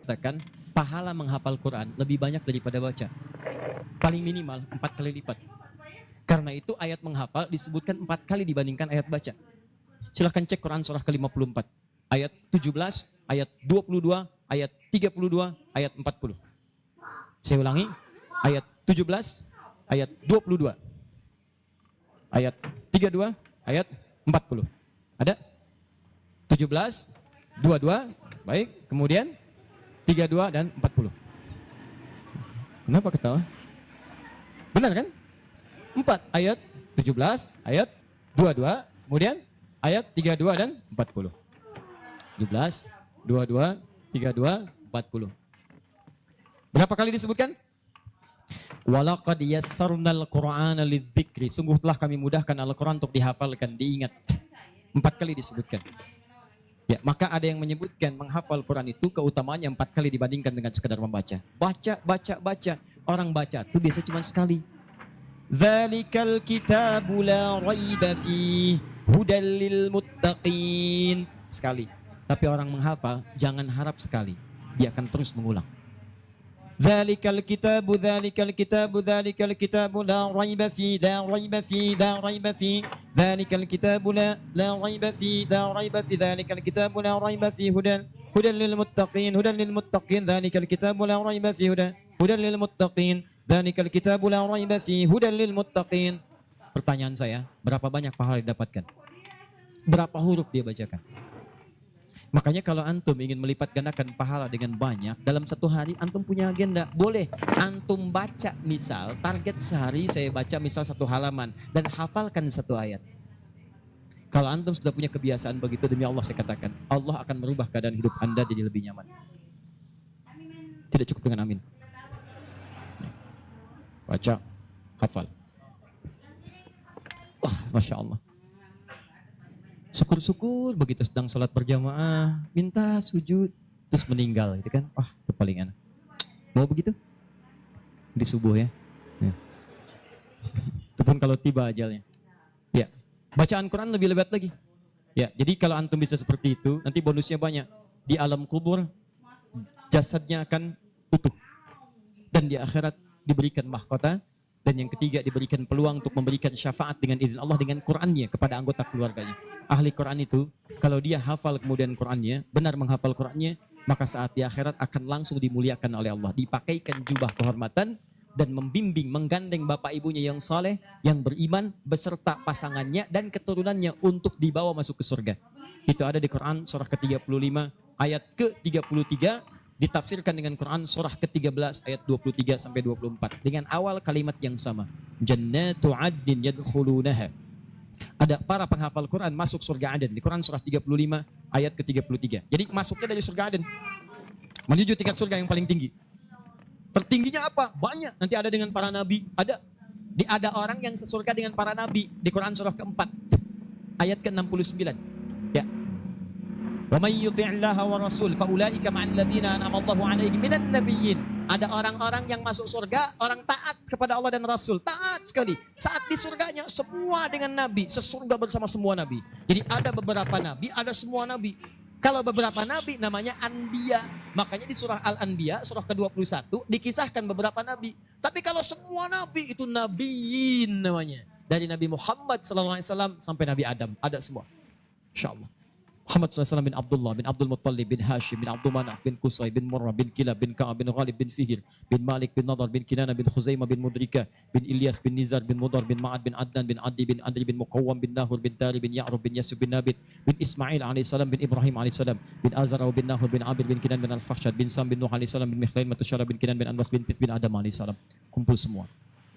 mengatakan pahala menghafal Quran lebih banyak daripada baca. Paling minimal 4 kali lipat. Karena itu ayat menghafal disebutkan 4 kali dibandingkan ayat baca. Silahkan cek Quran surah ke-54. Ayat 17, ayat 22, ayat 32, ayat 40. Saya ulangi, ayat 17, ayat 22, ayat 32, ayat 40. Ada? 17, 22, baik. Kemudian 32 dan 40. Kenapa ketawa? Benar kan? 4 ayat 17, ayat 22, kemudian ayat 32 dan 40. 17, 22, 32, 40. Berapa kali disebutkan? Walaqad yassarnal Qur'ana lidzikri. Sungguh telah kami mudahkan Al-Quran untuk dihafalkan, diingat. 4 kali disebutkan. Ya, maka ada yang menyebutkan menghafal Quran itu keutamaannya 4 kali dibandingkan dengan sekadar membaca. Baca. Orang baca itu biasa cuma sekali. Dzalikal kitabu la raiba fihi hudal lil muttaqin. Sekali. Tapi orang menghafal jangan harap sekali. Dia akan terus mengulang. Dzalikal kitabu la raiba fihi dzalikal kitabu la raiba fihi dzalikal kitabu la raiba fihi hudan lil muttaqin dzalikal kitabu la raiba fihi hudan lil muttaqin dzalikal kitabu la raiba fihi hudan lil muttaqin. Pertanyaan saya, berapa banyak pahala didapatkan? Berapa huruf dia bacakan? Makanya kalau antum ingin melipat gandakan pahala dengan banyak, dalam satu hari antum punya agenda. Boleh antum baca, misal target sehari saya baca misal 1 halaman dan hafalkan 1 ayat. Kalau antum sudah punya kebiasaan begitu, demi Allah saya katakan, Allah akan merubah keadaan hidup anda jadi lebih nyaman. Tidak cukup dengan amin. Baca, hafal. Wah, Masya Allah. Syukur-syukur begitu sedang sholat berjamaah, minta sujud, terus meninggal, gitu kan? Wah, itu paling enak. Mau begitu? Di subuh ya. Itu pun kalau tiba ajalnya. Ya, bacaan Quran lebih lebat lagi. Ya, jadi kalau antum bisa seperti itu, nanti bonusnya banyak. Di alam kubur, jasadnya akan utuh. Dan di akhirat diberikan mahkota. Dan yang ketiga diberikan peluang untuk memberikan syafaat dengan izin Allah dengan Qurannya kepada anggota keluarganya. Ahli Quran itu kalau dia hafal kemudian Qurannya, benar menghafal Qurannya, maka saat di akhirat akan langsung dimuliakan oleh Allah. Dipakaikan jubah kehormatan dan membimbing, menggandeng bapak ibunya yang saleh, yang beriman, beserta pasangannya dan keturunannya untuk dibawa masuk ke surga. Itu ada di Quran surah ke-35 ayat ke-33. Ditafsirkan dengan Quran surah ke-13 ayat 23 sampai 24 dengan awal kalimat yang sama. Jannatu 'adnin yadkhulunaha. Ada para penghafal Quran masuk surga Aden di Quran surah 35 ayat ke-33. Jadi masuknya dari surga Aden. Menuju tingkat surga yang paling tinggi. Tertingginya apa? Banyak. Nanti ada dengan para nabi, ada orang yang sesurga dengan para nabi di Quran surah ke-4 ayat ke-69. Ya. Wa may yuti'illaha wa rasul fa ulaika ma'al ladzina an'ama Allahu 'alaihim minan nabiyyin. Ada orang-orang yang masuk surga, orang taat kepada Allah dan Rasul, taat sekali. Saat di surganya semua dengan nabi, sesurga bersama semua nabi. Jadi ada beberapa nabi, ada semua nabi. Kalau beberapa nabi namanya anbiya. Makanya di surah Al-Anbiya, surah ke-21 dikisahkan beberapa nabi. Tapi kalau semua nabi itu nabiyin namanya. Dari Nabi Muhammad SAW sampai Nabi Adam, ada semua. Insyaallah. Muhammad SAW bin Abdullah, bin Abdul Muttalib, bin Hashim, bin Abdul Manaf, bin Qusay, bin Murrah, bin Kilab, bin Ka'ab, bin Ghalib, bin Fihir, bin Malik, bin Nadar, bin Kinana, bin Khuzaimah, bin Mudrika, bin Ilyas, bin Nizar, bin Mudar, bin Ma'ad, bin Adnan, bin Adi, bin Adri, bin Muqawwam, bin Nahur, bin Tari, bin Ya'rub, bin Yasub, bin Nabit, bin Ismail AS, bin Ibrahim AS, bin Azara, bin Nahur, bin Abir, bin Kinan, bin Al-Fahsyad, bin Sam, bin Nuh AS, bin Mikhlail, Matusyara, bin Kinan, bin Anwas, bin Tith, bin Adam AS. Kumpul semua.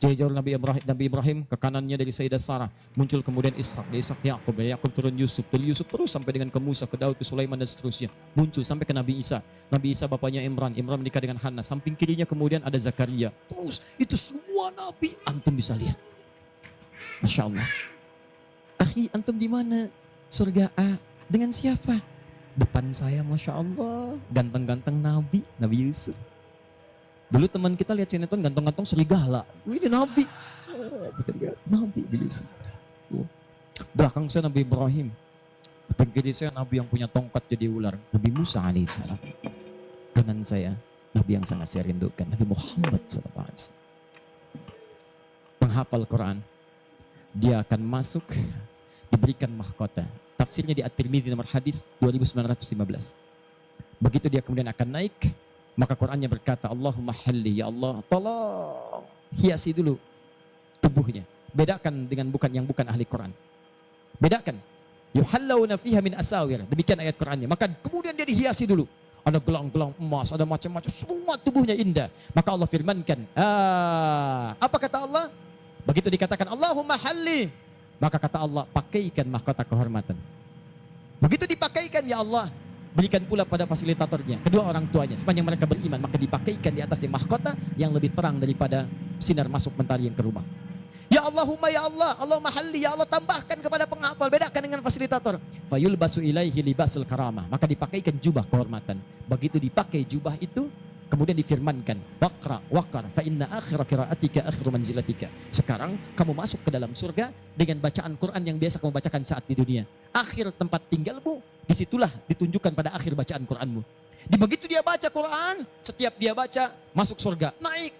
Jauh Nabi Ibrahim ke kanannya dari Sayyidah Sarah, muncul kemudian Ishak, dari Ishak Yaqub, dari Yaqub turun Yusuf, dari Yusuf terus sampai dengan ke Musa, ke Daud, ke Sulaiman dan seterusnya, muncul sampai ke Nabi Isa. Nabi Isa bapaknya Imran menikah dengan Hannah, samping kirinya kemudian ada Zakaria. Terus itu semua nabi antum bisa lihat. Masya Allah. Akhi, antum di mana? Surga A dengan siapa? Depan saya, Masya Allah, ganteng-ganteng Nabi Yusuf. Dulu teman kita lihat sinetron ganteng-ganteng serigala. Ini Nabi. Oh, kita lihat Nabi Yusuf. Oh. Belakang saya Nabi Ibrahim. Depan kiri saya Nabi yang punya tongkat jadi ular. Nabi Musa alaihissalam. kanan saya Nabi yang sangat saya rindukan, Nabi Muhammad SAW. Penghafal Quran, dia akan masuk, diberikan mahkota. Tafsirnya di At-Tirmidzi nomor hadis 2915. Begitu dia kemudian akan naik, maka Qurannya berkata, Allahumma halli, ya Allah, tolong hiasi dulu tubuhnya. Bedakan dengan yang bukan ahli Quran. Bedakan. Yuhallawna fiha min asawir. Demikian ayat Qurannya. Maka kemudian dia dihiasi dulu. Ada gelang-gelang emas, ada macam-macam, semua tubuhnya indah. Maka Allah firmankan, apa kata Allah? Begitu dikatakan Allahumma halli, maka kata Allah, pakaikan mahkota kehormatan. Begitu dipakaikan, ya Allah, berikan pula pada fasilitatornya, kedua orang tuanya, sepanjang mereka beriman, maka dipakaikan di atasnya mahkota yang lebih terang daripada sinar masuk mentari yang ke rumah. Ya Allahumma ya Allah, Allahumma halli, ya Allah, tambahkan kepada penghafal, bedakan dengan fasilitator. Fayulbasu ilaihi libasul karamah, maka dipakaikan jubah kehormatan. Begitu dipakai jubah itu, kemudian difirmankan, waqra waqar fa inna akhira qiraatika akhiru manzilatika. Sekarang kamu masuk ke dalam surga dengan bacaan Quran yang biasa kamu bacakan saat di dunia. Akhir tempat tinggalmu, disitulah ditunjukkan pada akhir bacaan Quranmu. Di begitu dia baca Quran, setiap dia baca masuk surga, naik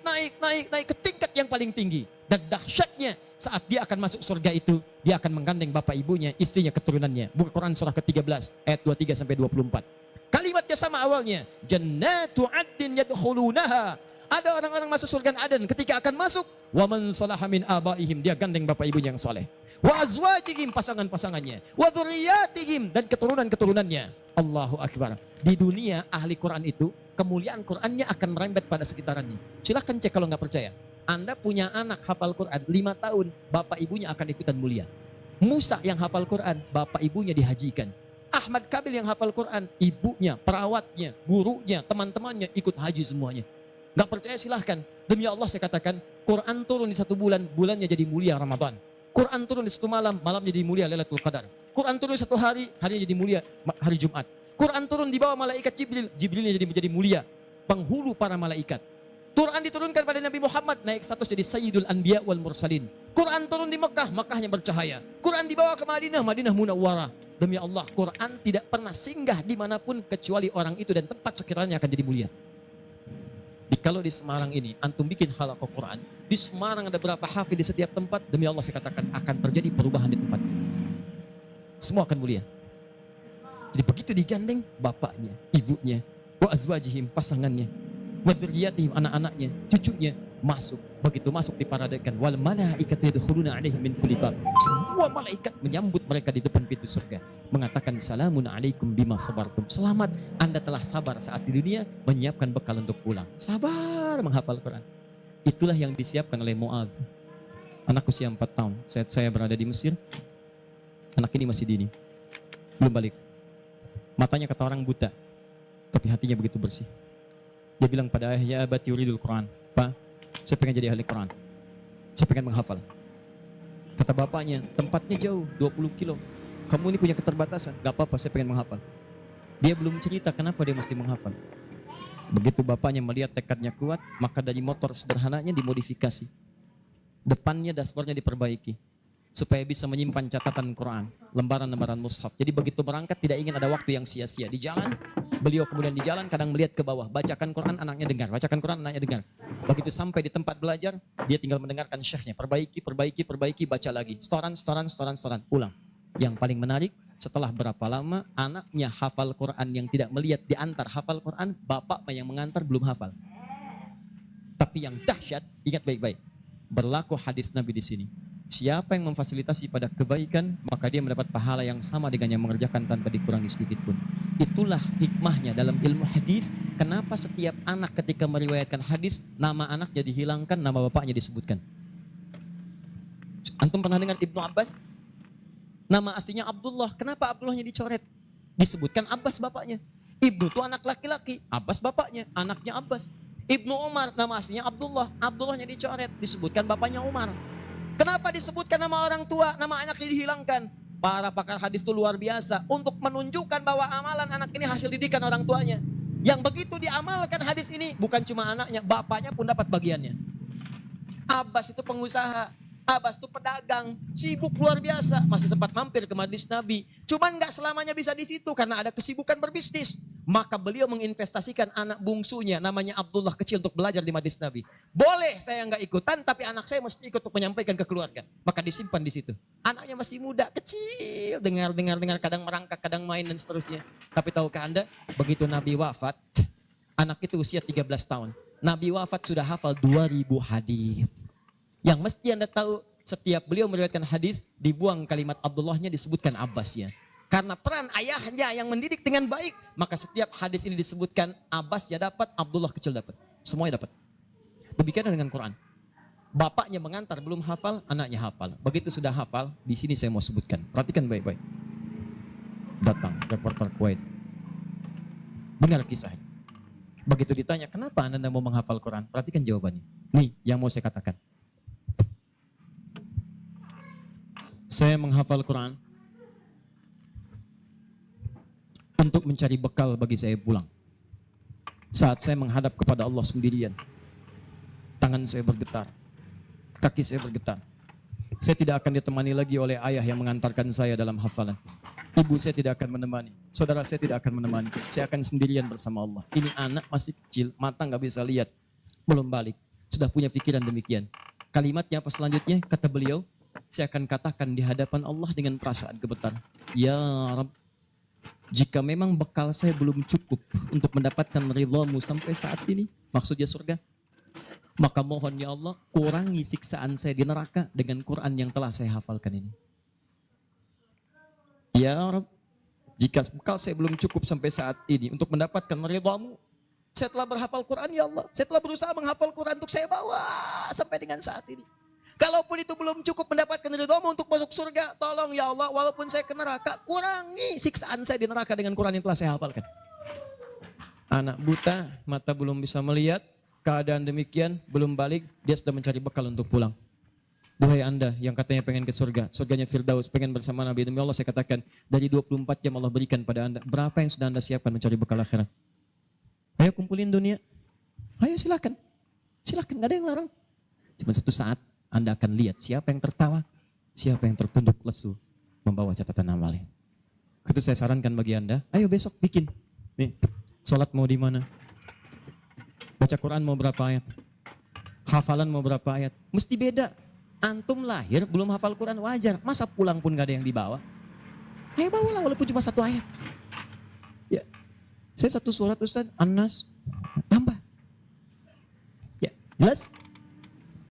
ke tingkat yang paling tinggi. Dan dahsyatnya saat dia akan masuk surga itu, dia akan menggandeng bapak ibunya, istrinya, keturunannya. Buka Quran surah ke-13 ayat 23 sampai 24. Kalimatnya sama awalnya, jannatu adnin yadkhulunaha. Ada orang-orang masuk surga Aden, ketika akan masuk, wa man salaha min abaihim, dia gandeng bapak ibunya yang saleh. Wa azwajihim, pasangan-pasangannya, wa dzurriyyatihim, dan keturunan-keturunannya. Allahu akbar. Di dunia ahli Quran itu, kemuliaan Qurannya akan merembet pada sekitarannya. Silahkan cek kalau nggak percaya. Anda punya anak hafal Quran 5 tahun, bapak ibunya akan ikutan mulia. Musa yang hafal Quran, bapak ibunya dihajikan. Ahmad Kabil yang hafal Quran, ibunya, perawatnya, gurunya, teman-temannya ikut haji semuanya. Nggak percaya silahkan. Demi Allah saya katakan, Quran turun di 1 bulan, bulannya jadi mulia Ramadan. Quran turun di 1 malam, malamnya jadi mulia Lailatul Qadar. Quran turun di 1 hari, harinya jadi mulia hari Jumat. Quran turun di bawah malaikat Jibril, Jibrilnya jadi menjadi mulia, penghulu para malaikat. Quran diturunkan pada Nabi Muhammad, naik status jadi Sayyidul Anbiya wal Mursalin. Quran turun di Mekah, Mekahnya bercahaya. Quran dibawa ke Madinah, Madinah Munawwarah. Demi Allah, Quran tidak pernah singgah dimanapun kecuali orang itu dan tempat sekiranya akan jadi mulia. Kalau di Semarang ini, antum bikin halaqah Quran, di Semarang ada berapa hafid di setiap tempat, demi Allah saya katakan akan terjadi perubahan di tempat. Semua akan mulia. Jadi begitu digandeng bapaknya, ibunya, wa azwajihim, pasangannya, wa dzurriyyatihim, anak-anaknya, cucunya masuk. Begitu masuk diparadekan, wal malaikatu yadkhuluna alaihim min kulli bab. Semua malaikat menyambut mereka di depan pintu surga, mengatakan salamun alaikum bima sabartum. Selamat, Anda telah sabar saat di dunia, menyiapkan bekal untuk pulang. Sabar menghafal Quran. Itulah yang disiapkan oleh Mu'adz. Anak usia 4 tahun, saat saya berada di Mesir, anak ini masih dini, belum balik. Matanya kata orang buta, tapi hatinya begitu bersih. Dia bilang pada ayahnya, abati yuridul Quran. Pak, saya pengen jadi ahli Quran. Saya pengen menghafal. Kata bapaknya, tempatnya jauh, 20 kilo. Kamu ini punya keterbatasan. Gak apa-apa, saya pengen menghafal. Dia belum cerita kenapa dia mesti menghafal. Begitu bapaknya melihat tekadnya kuat, maka dari motor sederhananya dimodifikasi. Depannya dashboardnya diperbaiki. Supaya bisa menyimpan catatan Quran, lembaran-lembaran mushaf. Jadi begitu berangkat tidak ingin ada waktu yang sia-sia. Di jalan, beliau kemudian di jalan kadang melihat ke bawah. Bacakan Quran, anaknya dengar. Bacakan Quran, anaknya dengar. Begitu sampai di tempat belajar, dia tinggal mendengarkan syekhnya. Perbaiki, baca lagi. Setoran, pulang. Yang paling menarik, setelah berapa lama anaknya hafal Quran yang tidak melihat diantar hafal Quran, bapaknya yang mengantar belum hafal. Tapi yang dahsyat, ingat baik-baik. Berlaku hadis Nabi di sini. Siapa yang memfasilitasi pada kebaikan, maka dia mendapat pahala yang sama dengan yang mengerjakan tanpa dikurangi sedikit pun. Itulah hikmahnya dalam ilmu hadis. Kenapa setiap anak ketika meriwayatkan hadis, nama anaknya dihilangkan, nama bapaknya disebutkan. Antum pernah dengar Ibnu Abbas? Nama aslinya Abdullah. Kenapa Abdullahnya dicoret? Disebutkan Abbas bapaknya. Ibnu itu anak laki-laki, Abbas bapaknya, anaknya Abbas. Ibnu Umar, nama aslinya Abdullah. Abdullahnya dicoret, disebutkan bapaknya Umar. Kenapa disebutkan nama orang tua, nama anaknya dihilangkan? Para pakar hadis itu luar biasa untuk menunjukkan bahwa amalan anak ini hasil didikan orang tuanya. Yang begitu diamalkan hadis ini, bukan cuma anaknya, bapaknya pun dapat bagiannya. Abbas itu pengusaha, Abbas tuh pedagang, sibuk luar biasa, masih sempat mampir ke majelis Nabi. Cuman nggak selamanya bisa di situ karena ada kesibukan berbisnis. Maka beliau menginvestasikan anak bungsunya namanya Abdullah kecil untuk belajar di majelis Nabi. Boleh saya nggak ikutan, tapi anak saya mesti ikut untuk menyampaikan ke keluarga. Maka disimpan di situ. Anaknya masih muda, kecil, dengar, kadang merangkak, kadang main dan seterusnya. Tapi tahukah Anda, begitu Nabi wafat, anak itu usia 13 tahun. Nabi wafat sudah hafal 2000 hadis. Yang mesti Anda tahu, setiap beliau meriwayatkan hadis, dibuang kalimat Abdullahnya, disebutkan Abbasnya. Karena peran ayahnya yang mendidik dengan baik, maka setiap hadis ini disebutkan Abbasnya dapat, Abdullah kecil dapat. Semuanya dapat. Demikian dengan Quran. Bapaknya mengantar belum hafal, anaknya hafal. Begitu sudah hafal, di sini saya mau sebutkan. Perhatikan baik-baik. Datang reporter Kuwait. Dengar kisahnya. Begitu ditanya, kenapa Anda mau menghafal Quran? Perhatikan jawabannya. Nih, yang mau saya katakan. Saya menghafal Quran untuk mencari bekal bagi saya pulang. Saat saya menghadap kepada Allah sendirian, tangan saya bergetar, kaki saya bergetar. Saya tidak akan ditemani lagi oleh ayah yang mengantarkan saya dalam hafalan. Ibu saya tidak akan menemani, saudara saya tidak akan menemani. Saya akan sendirian bersama Allah. Ini anak masih kecil, mata nggak bisa lihat, belum balik, sudah punya pikiran demikian. Kalimatnya apa selanjutnya? Kata beliau, saya akan katakan di hadapan Allah dengan perasaan gemetar. Ya Rabb, jika memang bekal saya belum cukup untuk mendapatkan ridhamu sampai saat ini, maksudnya surga, maka mohon ya Allah, kurangi siksaan saya di neraka dengan Quran yang telah saya hafalkan ini. Ya Rabb, jika bekal saya belum cukup sampai saat ini untuk mendapatkan ridhamu, saya telah berhafal Quran ya Allah, saya telah berusaha menghafal Quran untuk saya bawa sampai dengan saat ini. Kalaupun itu belum cukup mendapatkan ridhamu untuk masuk surga, tolong ya Allah, walaupun saya ke neraka, kurangi siksaan saya di neraka dengan Quran yang telah saya hafalkan. Anak buta, mata belum bisa melihat, keadaan demikian, belum balik, dia sudah mencari bekal untuk pulang. Duhai Anda yang katanya pengen ke surga, surganya Firdaus, pengen bersama Nabi, demi Allah saya katakan, dari 24 jam Allah berikan pada Anda, berapa yang sudah Anda siapkan mencari bekal akhirat? Ayo kumpulin dunia, ayo silakan, silakan, gak ada yang larang. Cuma satu saat, Anda akan lihat siapa yang tertawa, siapa yang tertunduk lesu membawa catatan amalnya. Itu saya sarankan bagi Anda, ayo besok bikin. Nih, sholat mau di mana? Baca Quran mau berapa ayat? Hafalan mau berapa ayat? Mesti beda. Antum lahir belum hafal Quran wajar. Masa pulang pun gak ada yang dibawa? Ayo bawalah walaupun cuma satu ayat. Ya, saya satu surat Ustaz, An-Nas, tambah. Ya, jelas?